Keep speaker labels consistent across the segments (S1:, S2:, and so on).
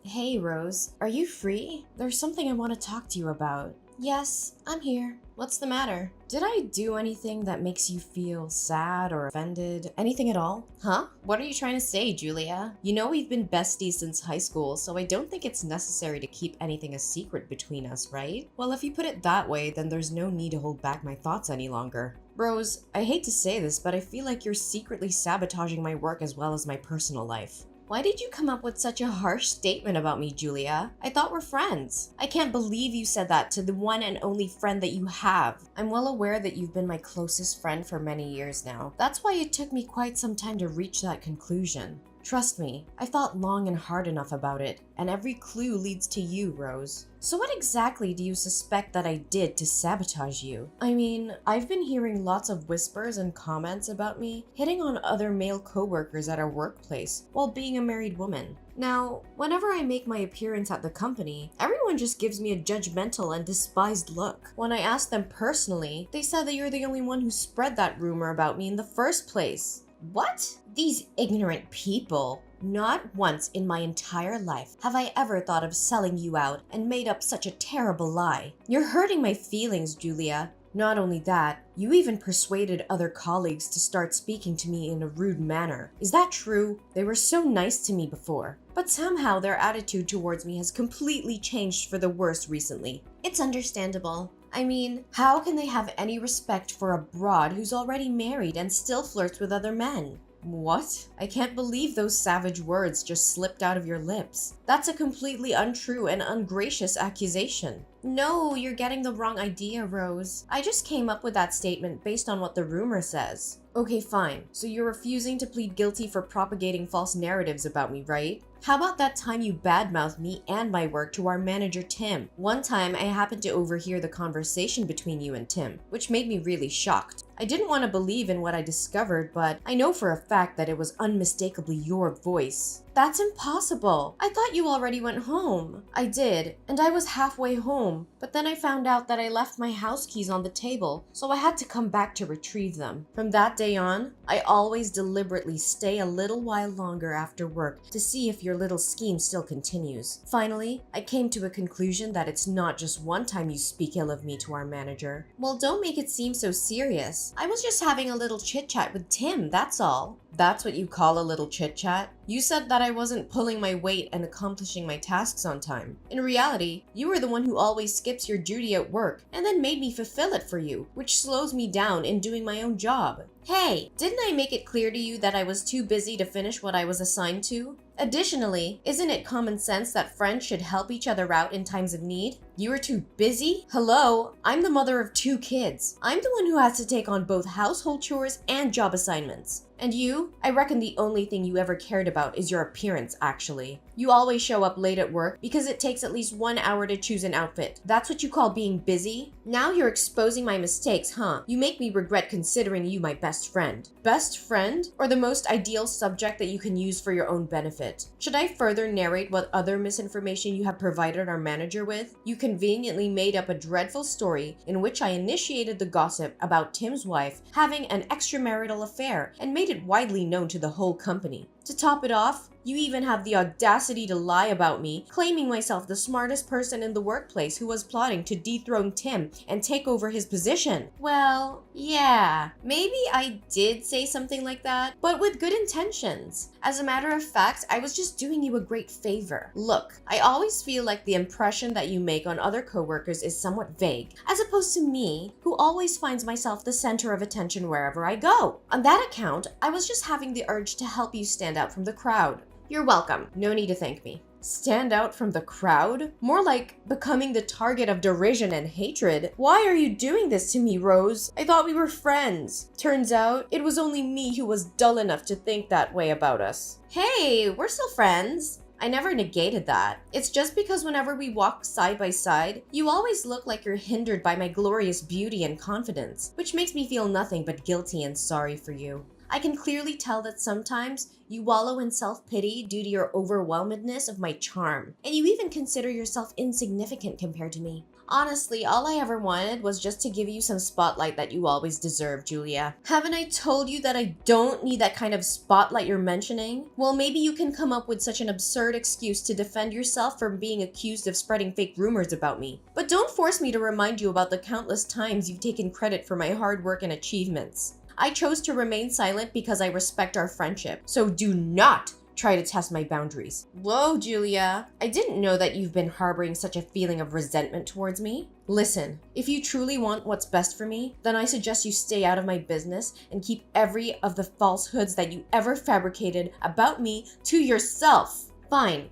S1: Hey, Rose, are you free? There's something I want to talk to you about. Yes, I'm here. What's the matter? Did I do anything that makes you feel sad or offended? Anything at all? Huh? What are you trying to say, Julia? You know we've been besties since high school, so I don't think it's necessary to keep anything a secret between us, right? Well, if you put it that way, then there's no need to hold back my thoughts any longer. Rose, I hate to say this, but I feel like you're secretly sabotaging my work as well as my personal life. Why did you come up with such a harsh statement about me, Julia? I thought we're friends. I can't believe you said that to the one and only friend that you have. I'm well aware that you've been my closest friend for many years now. That's why it took me quite some time to reach that conclusion. Trust me, I thought long and hard enough about it, and every clue leads to you, Rose. So what exactly do you suspect that I did to sabotage you? I mean, I've been hearing lots of whispers and comments about me hitting on other male coworkers at our workplace while being a married woman. Now, whenever I make my appearance at the company, everyone just gives me a judgmental and despised look. When I asked them personally, they said that you're the only one who spread that rumor about me in the first place. What? These ignorant people. Not once in my entire life have I ever thought of selling you out and made up such a terrible lie. You're hurting my feelings, Julia. Not only that, you even persuaded other colleagues to start speaking to me in a rude manner. Is that true? They were so nice to me before, but somehow their attitude towards me has completely changed for the worse recently. It's understandable. I mean, how can they have any respect for a broad who's already married and still flirts with other men? What? I can't believe those savage words just slipped out of your lips. That's a completely untrue and ungracious accusation. No, you're getting the wrong idea, Rose. I just came up with that statement based on what the rumor says. Okay, fine. So you're refusing to plead guilty for propagating false narratives about me, right? How about that time you badmouthed me and my work to our manager, Tim? One time, I happened to overhear the conversation between you and Tim, which made me really shocked. I didn't want to believe in what I discovered, but I know for a fact that it was unmistakably your voice. That's impossible. I thought you already went home. I did, and I was halfway home, but then I found out that I left my house keys on the table, so I had to come back to retrieve them. From that day on, I always deliberately stay a little while longer after work to see if your little scheme still continues. Finally, I came to a conclusion that it's not just one time you speak ill of me to our manager. Well, don't make it seem so serious. I was just having a little chit-chat with Tim, that's all. That's what you call a little chit-chat? You said that I wasn't pulling my weight and accomplishing my tasks on time. In reality, you were the one who always skips your duty at work and then made me fulfill it for you, which slows me down in doing my own job. Hey, didn't I make it clear to you that I was too busy to finish what I was assigned to? Additionally, isn't it common sense that friends should help each other out in times of need? You were too busy? Hello, I'm the mother of 2 kids. I'm the one who has to take on both household chores and job assignments. And you? I reckon the only thing you ever cared about is your appearance, actually. You always show up late at work because it takes at least 1 hour to choose an outfit. That's what you call being busy? Now you're exposing my mistakes, huh? You make me regret considering you my best friend. Best friend? Or the most ideal subject that you can use for your own benefit? Should I further narrate what other misinformation you have provided our manager with? You conveniently made up a dreadful story in which I initiated the gossip about Tim's wife having an extramarital affair and made it widely known to the whole company. To top it off, you even have the audacity to lie about me, claiming myself the smartest person in the workplace who was plotting to dethrone Tim and take over his position. Well, yeah, maybe I did say something like that, but with good intentions. As a matter of fact, I was just doing you a great favor. Look, I always feel like the impression that you make on other coworkers is somewhat vague, as opposed to me, who always finds myself the center of attention wherever I go. On that account, I was just having the urge to help you stand out from the crowd. You're welcome. No need to thank me. Stand out from the crowd? More like becoming the target of derision and hatred. Why are you doing this to me, Rose? I thought we were friends. Turns out, it was only me who was dull enough to think that way about us. Hey, we're still friends. I never negated that. It's just because whenever we walk side by side, you always look like you're hindered by my glorious beauty and confidence, which makes me feel nothing but guilty and sorry for you. I can clearly tell that sometimes you wallow in self-pity due to your overwhelmedness of my charm, and you even consider yourself insignificant compared to me. Honestly, all I ever wanted was just to give you some spotlight that you always deserve, Julia. Haven't I told you that I don't need that kind of spotlight you're mentioning? Well, maybe you can come up with such an absurd excuse to defend yourself from being accused of spreading fake rumors about me. But don't force me to remind you about the countless times you've taken credit for my hard work and achievements. I chose to remain silent because I respect our friendship, so do not try to test my boundaries. Whoa, Julia. I didn't know that you've been harboring such a feeling of resentment towards me. Listen, if you truly want what's best for me, then I suggest you stay out of my business and keep every of the falsehoods that you ever fabricated about me to yourself. Fine.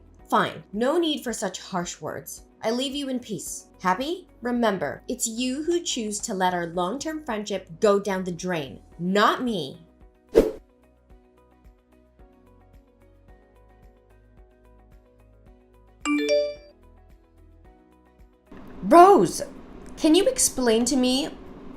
S1: No need for such harsh words. I leave you in peace. Happy? Remember, it's you who choose to let our long-term friendship go down the drain, not me. Rose, can you explain to me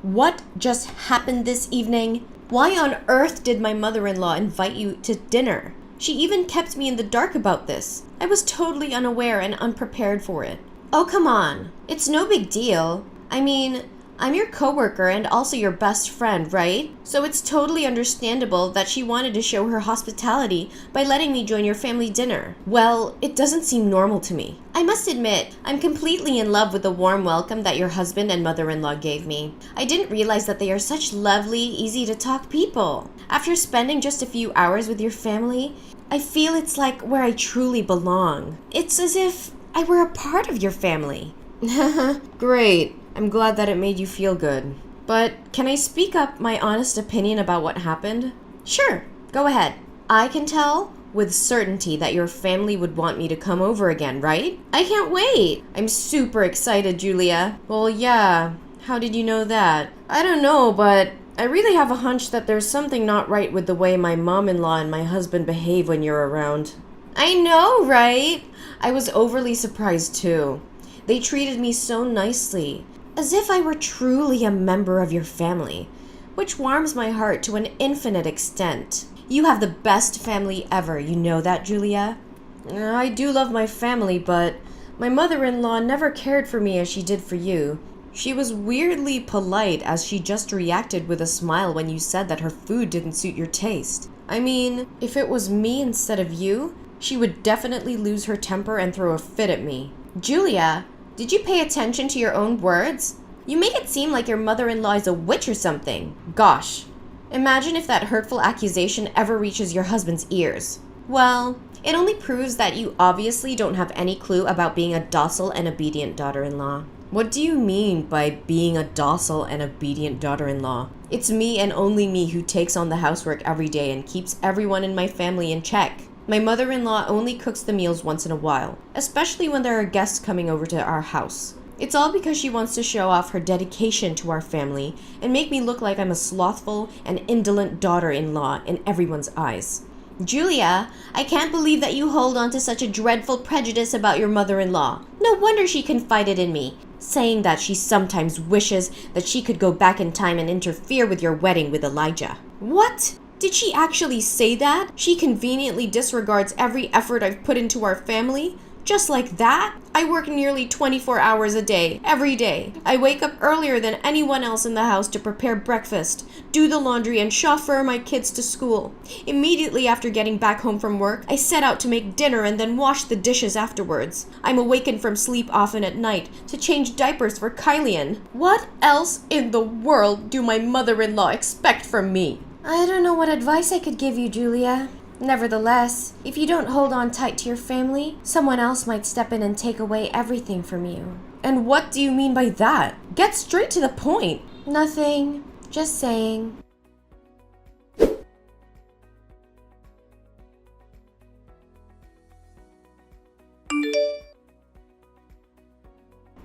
S1: what just happened this evening? Why on earth did my mother-in-law invite you to dinner? She even kept me in the dark about this. I was totally unaware and unprepared for it. Oh, come on. It's no big deal. I mean, I'm your coworker and also your best friend, right? So it's totally understandable that she wanted to show her hospitality by letting me join your family dinner. Well, it doesn't seem normal to me. I must admit, I'm completely in love with the warm welcome that your husband and mother-in-law gave me. I didn't realize that they are such lovely, easy-to-talk people. After spending just a few hours with your family, I feel it's like where I truly belong. It's as if I were a part of your family. Great. I'm glad that it made you feel good. But can I speak up my honest opinion about what happened? Sure, go ahead. I can tell with certainty that your family would want me to come over again, right? I can't wait. I'm super excited, Julia. Well, yeah. How did you know that? I don't know, but I really have a hunch that there's something not right with the way my mom-in-law and my husband behave when you're around. I know, right? I was overly surprised too. They treated me so nicely, as if I were truly a member of your family, which warms my heart to an infinite extent. You have the best family ever, you know that, Julia? I do love my family, but my mother-in-law never cared for me as she did for you. She was weirdly polite as she just reacted with a smile when you said that her food didn't suit your taste. I mean, if it was me instead of you, she would definitely lose her temper and throw a fit at me. Julia, did you pay attention to your own words? You make it seem like your mother-in-law is a witch or something. Gosh, imagine if that hurtful accusation ever reaches your husband's ears. Well, it only proves that you obviously don't have any clue about being a docile and obedient daughter-in-law. What do you mean by being a docile and obedient daughter-in-law? It's me and only me who takes on the housework every day and keeps everyone in my family in check. My mother-in-law only cooks the meals once in a while, especially when there are guests coming over to our house. It's all because she wants to show off her dedication to our family and make me look like I'm a slothful and indolent daughter-in-law in everyone's eyes. Julia, I can't believe that you hold on to such a dreadful prejudice about your mother-in-law. No wonder she confided in me, saying that she sometimes wishes that she could go back in time and interfere with your wedding with Elijah. What? Did she actually say that? She conveniently disregards every effort I've put into our family? Just like that? I work nearly 24 hours a day, every day. I wake up earlier than anyone else in the house to prepare breakfast, do the laundry, and chauffeur my kids to school. Immediately after getting back home from work, I set out to make dinner and then wash the dishes afterwards. I'm awakened from sleep often at night to change diapers for Kylian. What else in the world do my mother-in-law expect from me? I don't know what advice I could give you, Julia. Nevertheless, if you don't hold on tight to your family, someone else might step in and take away everything from you. And what do you mean by that? Get straight to the point. Nothing. Just saying.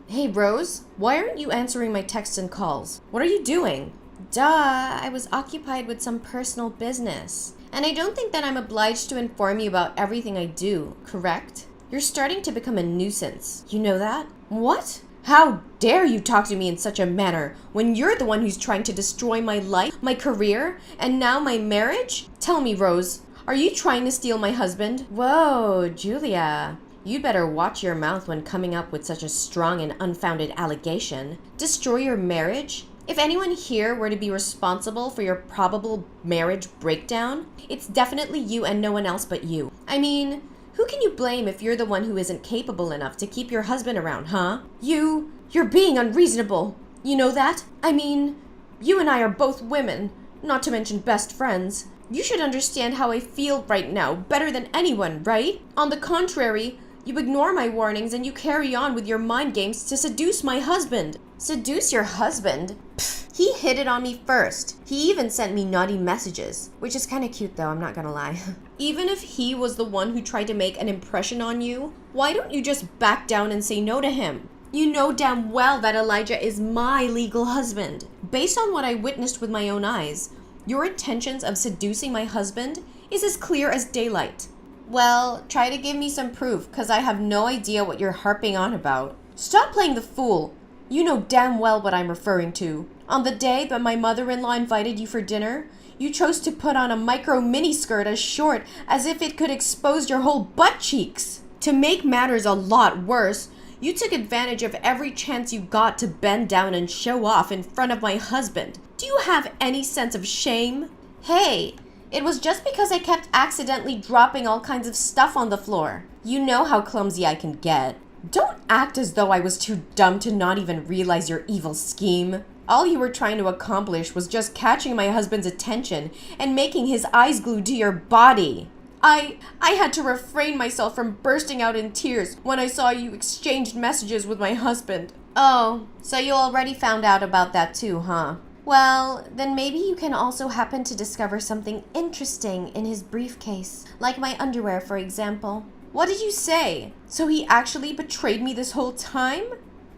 S1: Hey, Rose, why aren't you answering my texts and calls? What are you doing? Duh, I was occupied with some personal business. And I don't think that I'm obliged to inform you about everything I do, correct? You're starting to become a nuisance. You know that? What? How dare you talk to me in such a manner when you're the one who's trying to destroy my life, my career, and now my marriage? Tell me, Rose, are you trying to steal my husband? Whoa, Julia. You'd better watch your mouth when coming up with such a strong and unfounded allegation. Destroy your marriage? If anyone here were to be responsible for your probable marriage breakdown, it's definitely you and no one else but you. I mean, who can you blame if you're the one who isn't capable enough to keep your husband around, huh? You're being unreasonable. You know that? I mean, you and I are both women, not to mention best friends. You should understand how I feel right now better than anyone, right? On the contrary, you ignore my warnings and you carry on with your mind games to seduce my husband. Seduce your husband? Pfft, he hit it on me first. He even sent me naughty messages, which is kind of cute though, I'm not gonna lie. Even if he was the one who tried to make an impression on you, why don't you just back down and say no to him? You know damn well that Elijah is my legal husband. Based on what I witnessed with my own eyes, your intentions of seducing my husband is as clear as daylight. Well, try to give me some proof, cause I have no idea what you're harping on about. Stop playing the fool. You know damn well what I'm referring to. On the day that my mother-in-law invited you for dinner, you chose to put on a micro miniskirt as short as if it could expose your whole butt cheeks. To make matters a lot worse, you took advantage of every chance you got to bend down and show off in front of my husband. Do you have any sense of shame? Hey, it was just because I kept accidentally dropping all kinds of stuff on the floor. You know how clumsy I can get. Don't act as though I was too dumb to not even realize your evil scheme. All you were trying to accomplish was just catching my husband's attention and making his eyes glued to your body. I had to refrain myself from bursting out in tears when I saw you exchanged messages with my husband. Oh, so you already found out about that too, huh? Well, then maybe you can also happen to discover something interesting in his briefcase, like my underwear, for example. What did you say? So he actually betrayed me this whole time?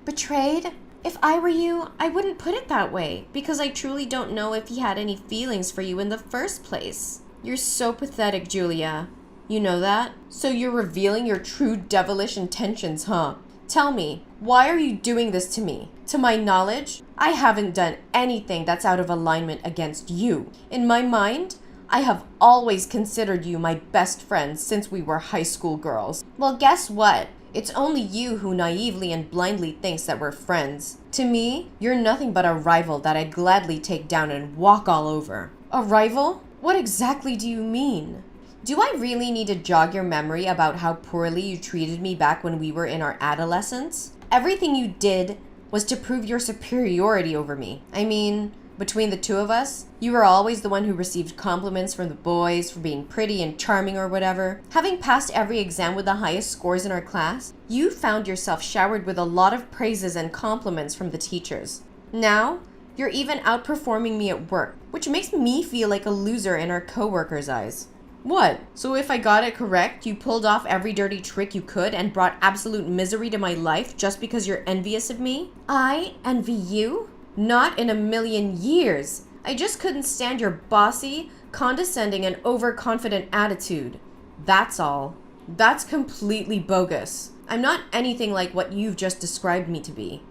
S1: Betrayed? If I were you, I wouldn't put it that way, because I truly don't know if he had any feelings for you in the first place. You're so pathetic, Julia. You know that? So you're revealing your true devilish intentions, huh? Tell me, why are you doing this to me? To my knowledge, I haven't done anything that's out of alignment against you. In my mind, I have always considered you my best friend since we were high school girls. Well, guess what? It's only you who naively and blindly thinks that we're friends. To me, you're nothing but a rival that I'd gladly take down and walk all over. A rival? What exactly do you mean? Do I really need to jog your memory about how poorly you treated me back when we were in our adolescence? Everything you did was to prove your superiority over me. I mean, between the two of us, you were always the one who received compliments from the boys for being pretty and charming or whatever. Having passed every exam with the highest scores in our class, you found yourself showered with a lot of praises and compliments from the teachers. Now, you're even outperforming me at work, which makes me feel like a loser in our coworkers' eyes. What? So if I got it correct, you pulled off every dirty trick you could and brought absolute misery to my life just because you're envious of me? I envy you? Not in a million years. I just couldn't stand your bossy, condescending, and overconfident attitude. That's all. That's completely bogus. I'm not anything like what you've just described me to be.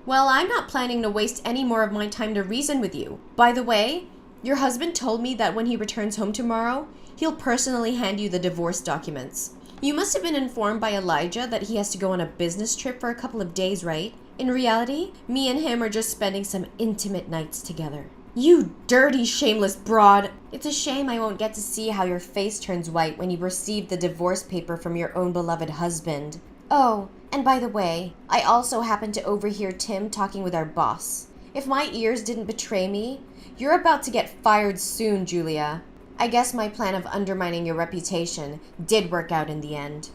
S1: Well, I'm not planning to waste any more of my time to reason with you. By the way, your husband told me that when he returns home tomorrow, he'll personally hand you the divorce documents. You must have been informed by Elijah that he has to go on a business trip for a couple of days, right? In reality, me and him are just spending some intimate nights together. You dirty, shameless broad! It's a shame I won't get to see how your face turns white when you receive the divorce paper from your own beloved husband. Oh, and by the way, I also happened to overhear Tim talking with our boss. If my ears didn't betray me, you're about to get fired soon, Julia. I guess my plan of undermining your reputation did work out in the end.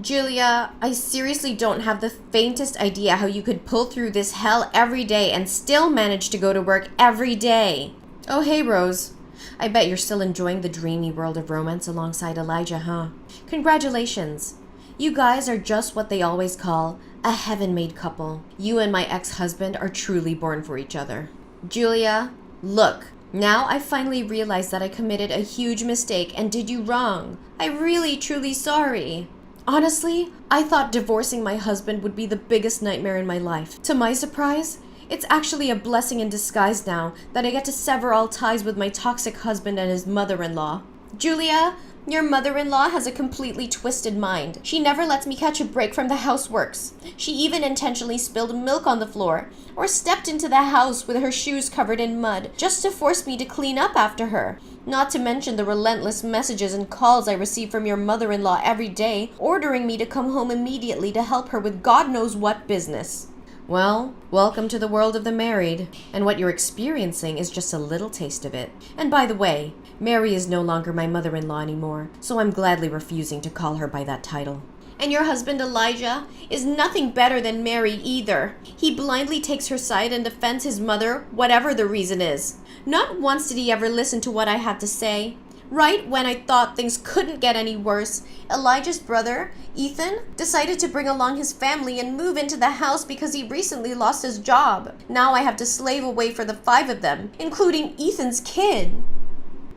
S1: Julia, I seriously don't have the faintest idea how you could pull through this hell every day and still manage to go to work every day. Oh, hey, Rose. I bet you're still enjoying the dreamy world of romance alongside Elijah, huh? Congratulations. You guys are just what they always call a heaven-made couple. You and my ex-husband are truly born for each other. Julia, look. Now I finally realized that I committed a huge mistake and did you wrong. I'm really, truly sorry. Honestly, I thought divorcing my husband would be the biggest nightmare in my life. To my surprise, It's actually a blessing in disguise now that I get to sever all ties with my toxic husband and his mother-in-law. Julia, your mother-in-law has a completely twisted mind. She never lets me catch a break from the houseworks. She even intentionally spilled milk on the floor or stepped into the house with her shoes covered in mud just to force me to clean up after her. Not to mention the relentless messages and calls I receive from your mother-in-law every day, ordering me to come home immediately to help her with God knows what business. Well, welcome to the world of the married, and what you're experiencing is just a little taste of it. And by the way, Mary is no longer my mother-in-law anymore, so I'm gladly refusing to call her by that title. And your husband Elijah is nothing better than Mary either. He blindly takes her side and defends his mother, whatever the reason is. Not once did he ever listen to what I had to say. Right when I thought things couldn't get any worse, Elijah's brother, Ethan, decided to bring along his family and move into the house because he recently lost his job. Now I have to slave away for the 5 of them, including Ethan's kid.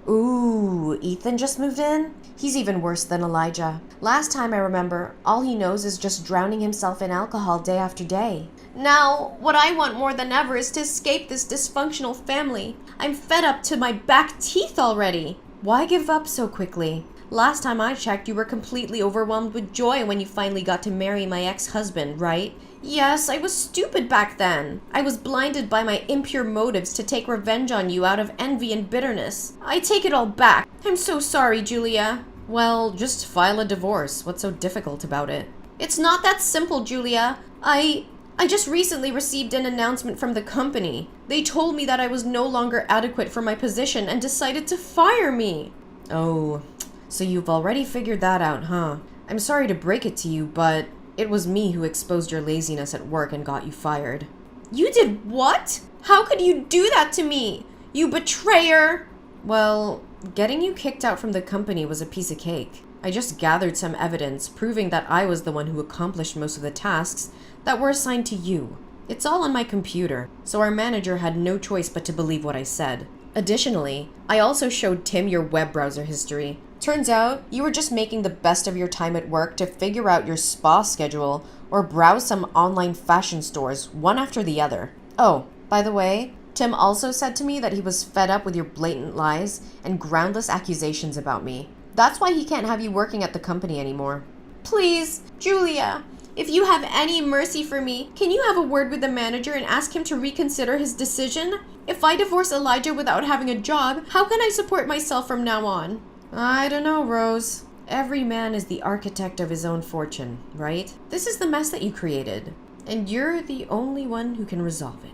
S1: Ooh, Ethan just moved in? He's even worse than Elijah. Last time I remember, all he knows is just drowning himself in alcohol day after day. Now, what I want more than ever is to escape this dysfunctional family. I'm fed up to my back teeth already. Why give up so quickly? Last time I checked, you were completely overwhelmed with joy when you finally got to marry my ex-husband, right? Yes, I was stupid back then. I was blinded by my impure motives to take revenge on you out of envy and bitterness. I take it all back. I'm so sorry, Julia. Well, just file a divorce. What's so difficult about it? It's not that simple, Julia. I just recently received an announcement from the company. They told me that I was no longer adequate for my position and decided to fire me. Oh, so you've already figured that out, huh? I'm sorry to break it to you, but it was me who exposed your laziness at work and got you fired. You did what? How could you do that to me? You betrayer! Well, getting you kicked out from the company was a piece of cake. I just gathered some evidence proving that I was the one who accomplished most of the tasks that were assigned to you. It's all on my computer, so our manager had no choice but to believe what I said. Additionally, I also showed Tim your web browser history. Turns out, you were just making the best of your time at work to figure out your spa schedule or browse some online fashion stores, one after the other. Oh, by the way, Tim also said to me that he was fed up with your blatant lies and groundless accusations about me. That's why he can't have you working at the company anymore. Please, Julia, if you have any mercy for me, can you have a word with the manager and ask him to reconsider his decision? If I divorce Elijah without having a job, how can I support myself from now on? I don't know, Rose. Every man is the architect of his own fortune, right? This is the mess that you created, and you're the only one who can resolve it.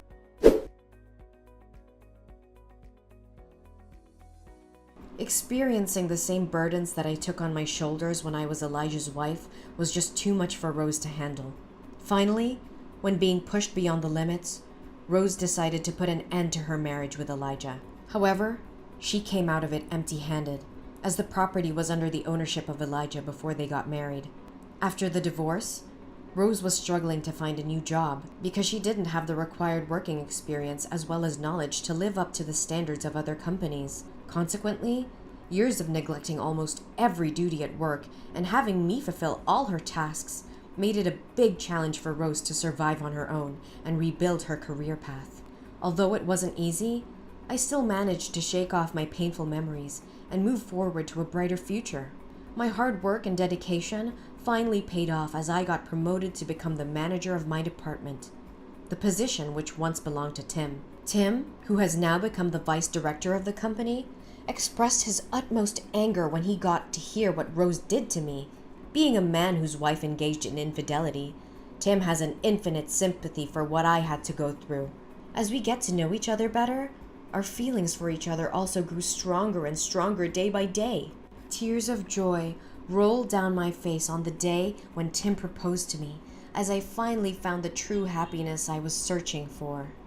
S1: Experiencing the same burdens that I took on my shoulders when I was Elijah's wife was just too much for Rose to handle. Finally, when being pushed beyond the limits, Rose decided to put an end to her marriage with Elijah. However, she came out of it empty-handed, as the property was under the ownership of Elijah before they got married. After the divorce, Rose was struggling to find a new job because she didn't have the required working experience as well as knowledge to live up to the standards of other companies. Consequently, years of neglecting almost every duty at work and having me fulfill all her tasks made it a big challenge for Rose to survive on her own and rebuild her career path. Although it wasn't easy, I still managed to shake off my painful memories and move forward to a brighter future. My hard work and dedication finally paid off as I got promoted to become the manager of my department, the position which once belonged to Tim. Tim, who has now become the vice director of the company, expressed his utmost anger when he got to hear what Rose did to me. Being a man whose wife engaged in infidelity, Tim has an infinite sympathy for what I had to go through. As we get to know each other better, our feelings for each other also grew stronger and stronger day by day. Tears of joy rolled down my face on the day when Tim proposed to me, as I finally found the true happiness I was searching for.